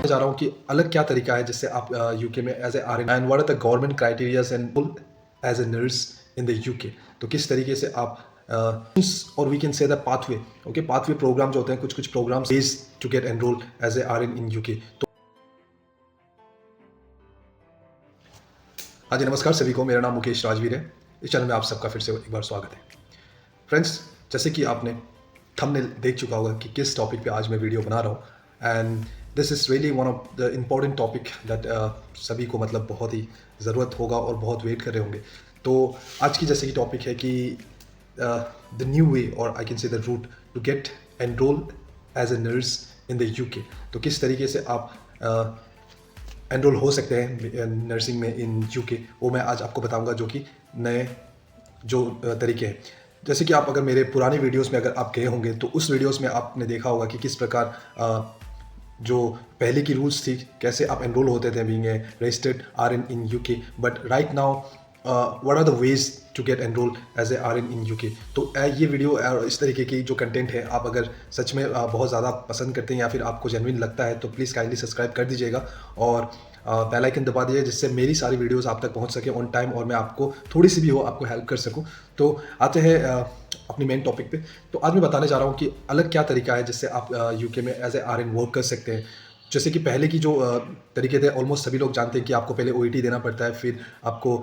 जा रहा हूँ कि अलग क्या तरीका है जिससे आप यूके में as a R and what are the government criterias and as a nurse in the UK. तो किस तरीके से आप और we can say the pathway, okay, pathway program जो होते हैं, कुछ कुछ programs is to get enrol as a R in UK. तो हाँ जी, नमस्कार सभी को, मेरा नाम मुकेश राजवीर है। इस चैनल में आप सबका फिर से एक बार स्वागत है। फ्रेंड्स, जैसे कि आपने थंबनेल देख चुका होगा कि किस टॉपिक पे आज मैं वीडियो बना रहा हूँ, and this is really one of the important topic that सभी को मतलब बहुत ही ज़रूरत होगा और बहुत वेट कर रहे होंगे। तो आज की जैसे कि टॉपिक है कि द न्यू वे और I can say the route to get enrol as a nurse in the UK. तो किस तरीके से आप एनरोल हो सकते हैं नर्सिंग में इन यूके, वो मैं आज आपको बताऊंगा, जो कि नए जो तरीके हैं। जैसे कि आप अगर मेरे पुराने वीडियोस में अगर आप गए होंगे तो उस वीडियोस में आपने देखा होगा कि किस प्रकार जो पहले की रूल्स थी, कैसे आप एनरोल होते थे being a registered R in UK, but right now what are the ways to get enrol as a R in UK. तो ये वीडियो इस तरीके की जो कंटेंट है, आप अगर सच में बहुत ज़्यादा पसंद करते हैं या फिर आपको जेन्युइन लगता है तो प्लीज़ काइंडली सब्सक्राइब कर दीजिएगा और बेल आइकन दबा दीजिए, जिससे मेरी सारी वीडियोस आप तक पहुंच सके ऑन टाइम और मैं आपको थोड़ी सी भी हो आपको हेल्प कर सकूं। तो आते हैं अपनी मेन टॉपिक पे। तो आज मैं बताने जा रहा हूं कि अलग क्या तरीका है जिससे आप यूके में as a R in work कर सकते हैं। जैसे कि पहले की जो तरीके थे, ऑलमोस्ट सभी लोग जानते हैं कि आपको पहले ओईटी देना पड़ता है, फिर आपको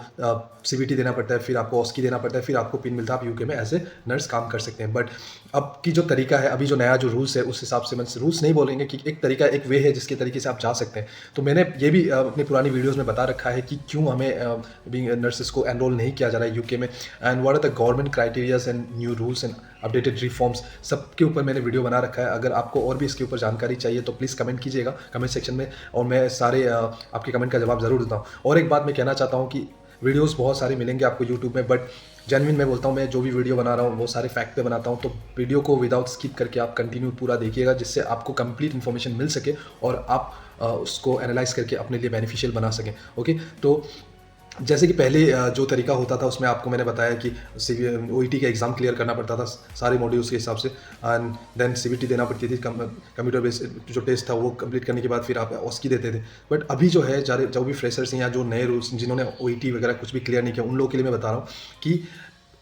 सीवीटी देना पड़ता है, फिर आपको ऑस्की देना पड़ता है, फिर आपको पिन मिलता है, आप यूके में एज ए नर्स काम कर सकते हैं। बट अब की जो तरीका है, अभी जो नया जो रूल्स है, उस हिसाब से मैं रूल्स नहीं बोलेंगे कि एक तरीका, एक वे है जिसके तरीके से आप जा सकते हैं। तो मैंने ये भी अपनी पुरानी वीडियोज़ में बता रखा है कि क्यों हमें बीइंग नर्सेस को एनरोल नहीं किया जा रहा है यूके में, and what are the government criterias and new rules and updated reforms, सबके ऊपर मैंने वीडियो बना रखा है। अगर आपको और भी इसके ऊपर जानकारी चाहिए तो प्लीज़ कमेंट कीजिएगा कमेंट सेक्शन में, और मैं सारे आपके कमेंट का जवाब ज़रूर देता हूँ। और एक बात मैं कहना चाहता हूँ कि वीडियोस बहुत सारे मिलेंगे आपको यूट्यूब में, बट जेन्युइन मैं बोलता हूँ, मैं जो भी वीडियो बना रहा हूँ वो सारे फैक्ट पे बनाता हूँ। तो वीडियो को विदाउट स्किप करके आप कंटिन्यू पूरा देखिएगा, जिससे आपको कंप्लीट इन्फॉर्मेशन मिल सके और आप उसको एनालाइज करके अपने लिए बेनिफिशियल बना सकें। ओके, तो जैसे कि पहले जो तरीका होता था उसमें आपको मैंने बताया कि ओईटी का एग्ज़ाम क्लियर करना पड़ता था सारे मॉड्यूल्स के हिसाब से, एंड देन सीवीटी देना पड़ती थी, कंप्यूटर बेस्ड जो टेस्ट था वो कंप्लीट करने के बाद फिर आप ऑस्की देते थे। बट अभी जो है, जो भी फ्रेशर्स हैं या जो नए रूल्स, जिन्होंने ओईटी वगैरह कुछ भी क्लियर नहीं किया, उन लोगों के लिए मैं बता रहा हूँ कि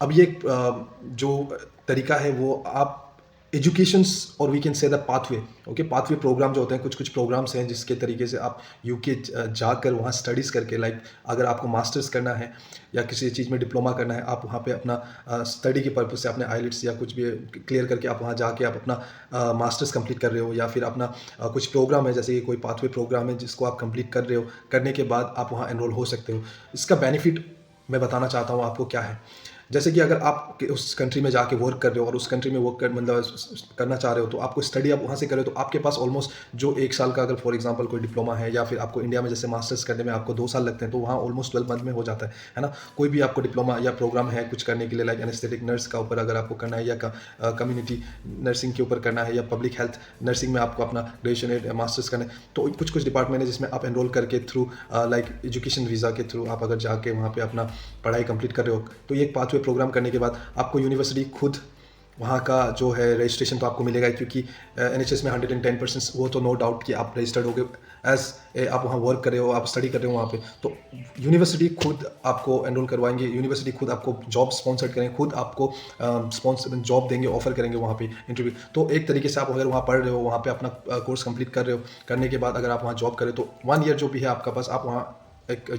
अब ये जो तरीका है वो आप एजुकेशंस और we can say the pathway, okay, pathway program जो होते हैं, कुछ कुछ प्रोग्राम्स हैं जिसके तरीके से आप यूके जाकर वहाँ स्टडीज़ करके, लाइक अगर आपको मास्टर्स करना है या किसी चीज़ में डिप्लोमा करना है, आप वहाँ पे अपना स्टडी के पर्पज़ से अपने आईलेट्स या कुछ भी क्लियर करके आप वहाँ जाके आप अपना मास्टर्स कंप्लीट कर रहे हो, या फिर अपना कुछ प्रोग्राम है, जैसे कि कोई पाथवे प्रोग्राम है जिसको आप कंप्लीट कर रहे हो, करने के बाद आप वहाँ एनरोल हो सकते हो। इसका बेनिफिट मैं बताना चाहता हूँ आपको क्या है। जैसे कि अगर आप उस कंट्री में जाके वर्क कर रहे हो और उस कंट्री में वर्क करना चाह रहे हो, तो आपको स्टडी आप वहाँ से कर रहे हो, तो आपके पास ऑलमोस्ट जो एक साल का अगर फॉर एग्जांपल कोई डिप्लोमा है, या फिर आपको इंडिया में जैसे मास्टर्स करने में आपको 2 साल लगते हैं, तो वहाँ ऑलमोस्ट 12 मंथ में हो जाता है ना। कोई भी आपको डिप्लोमा या प्रोग्राम है कुछ करने के लिए, लाइक एनेस्थेटिक नर्स का ऊपर अगर आपको करना है, या कम्युनिटी नर्सिंग के ऊपर करना है, या पब्लिक हेल्थ नर्सिंग में आपको अपना ग्रेजुएशन मास्टर्स करना है, तो कुछ कुछ डिपार्टमेंट है जिसमें आप एनरोल करके थ्रू लाइक एजुकेशन वीज़ा के थ्रू आप अगर जाके वहाँ पे अपना पढ़ाई कंप्लीट कर रहे हो, तो ये एक पाथवे प्रोग्राम करने के बाद आपको यूनिवर्सिटी खुद वहाँ का जो है रजिस्ट्रेशन तो आपको मिलेगा, क्योंकि एनएचएस में 110% वो तो नो डाउट कि आप रजिस्टर्ड हो गए एज आप वहाँ वर्क कर रहे हो, आप स्टडी कर रहे हो वहाँ पे, तो यूनिवर्सिटी खुद आपको एनरोल करवाएंगे, यूनिवर्सिटी खुद आपको जॉब स्पॉन्सर करेंगे, खुद आपको स्पॉन्सर जॉब देंगे, ऑफर करेंगे वहाँ पे इंटरव्यू। तो एक तरीके से आप अगर वहाँ पढ़ रहे हो, वहाँ पे अपना कोर्स कंप्लीट कर रहे हो, करने के बाद अगर आप वहाँ जॉब करें तो 1 ईयर जो भी है आपका पास, आप वहाँ एक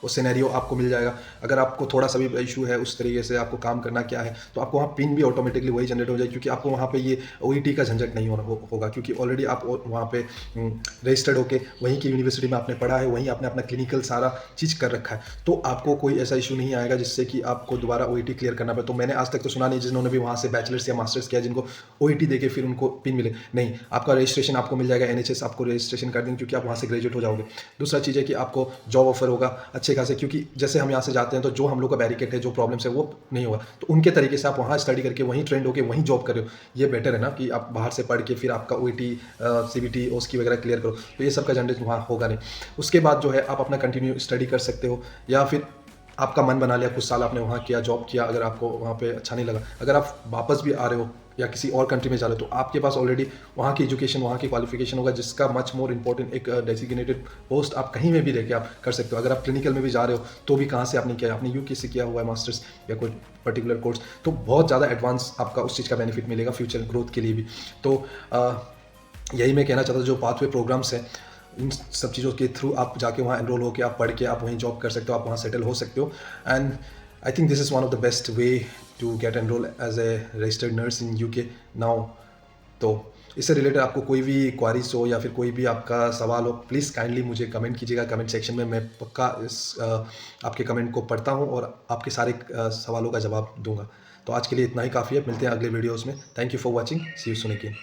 वो सिनेरियो आपको मिल जाएगा। अगर आपको थोड़ा सा भी इशू है उस तरीके से आपको काम करना क्या है, तो आपको वहाँ पिन भी ऑटोमेटिकली वही जनरेट हो जाएगी, क्योंकि आपको वहाँ पे ये ओईटी का झंझट नहीं होगा, क्योंकि ऑलरेडी आप वहाँ पे रजिस्टर्ड होके वहीं की यूनिवर्सिटी में आपने पढ़ा है, वहीं आपने अपना क्लिनिकल सारा चीज़ कर रखा है, तो आपको कोई ऐसा इशू नहीं आएगा जिससे कि आपको दोबारा ओईटी क्लियर करना पड़े। तो मैंने आज तक तो सुना नहीं जिन्होंने भी वहाँ से बैचलर्स या मास्टर्स किया जिनको ओईटी देके फिर उनको पिन मिले, नहीं, आपका रजिस्ट्रेशन आपको मिल जाएगा, एनएचएस आपको रजिस्ट्रेशन कर देंगे, क्योंकि आप वहाँ से ग्रेजुएट हो जाओगे। दूसरा चीज़ है कि आपको जॉब ऑफर होगा अच्छे खासे, क्योंकि जैसे हम यहाँ से जाते हैं तो जो हम लोग का बैरिकेड है, जो प्रॉब्लम्स है वो नहीं होगा, तो उनके तरीके से आप वहाँ स्टडी करके वहीं ट्रेंड होकर वहीं जॉब कर रहे हो, ये बेटर है ना कि आप बाहर से पढ़ के फिर आपका ओईटी सीबीटी ओस्की वगैरह क्लियर करो, तो ये सब का जनरेट वहाँ होगा नहीं। उसके बाद जो है आप अपना कंटिन्यू स्टडी कर सकते हो, या फिर आपका मन बना लिया, कुछ साल आपने वहाँ किया, जॉब किया, अगर आपको वहाँ पे अच्छा नहीं लगा, अगर आप वापस भी आ रहे हो या किसी और कंट्री में जा रहे हो, तो आपके पास ऑलरेडी वहाँ की एजुकेशन, वहाँ की क्वालिफिकेशन होगा, जिसका मच मोर इंपॉर्टेंट एक डेजिग्नेटेड पोस्ट आप कहीं में भी लेके आप कर सकते हो। अगर आप क्लिनिकल में भी जा रहे हो तो भी कहाँ से आपने किया, आपने यूके से किया हुआ है मास्टर्स या कोई पर्टिकुलर कोर्स, तो बहुत ज़्यादा एडवांस आपका उस चीज़ का बेनिफिट मिलेगा फ्यूचर ग्रोथ के लिए भी। तो यही मैं कहना चाहता हूँ, जो पाथवे प्रोग्राम्स हैं, इन सब चीज़ों के थ्रू आप जाके वहाँ एनरोल होकर आप पढ़ के आप वहीं जॉब कर सकते हो, आप वहाँ सेटल हो सकते हो। And I think this is one of the best way to get enrol as a registered nurse in UK now. तो इससे रिलेटेड आपको कोई भी क्वारीज हो या फिर कोई भी आपका सवाल हो, प्लीज़ काइंडली मुझे कमेंट कीजिएगा कमेंट सेक्शन में। मैं पक्का आपके कमेंट को पढ़ता हूँ और आपके सारे सवालों का जवाब दूंगा। तो आज के लिए इतना ही काफ़ी है, मिलते हैं अगले वीडियोज़ में। Thank you for watching, see you soon again.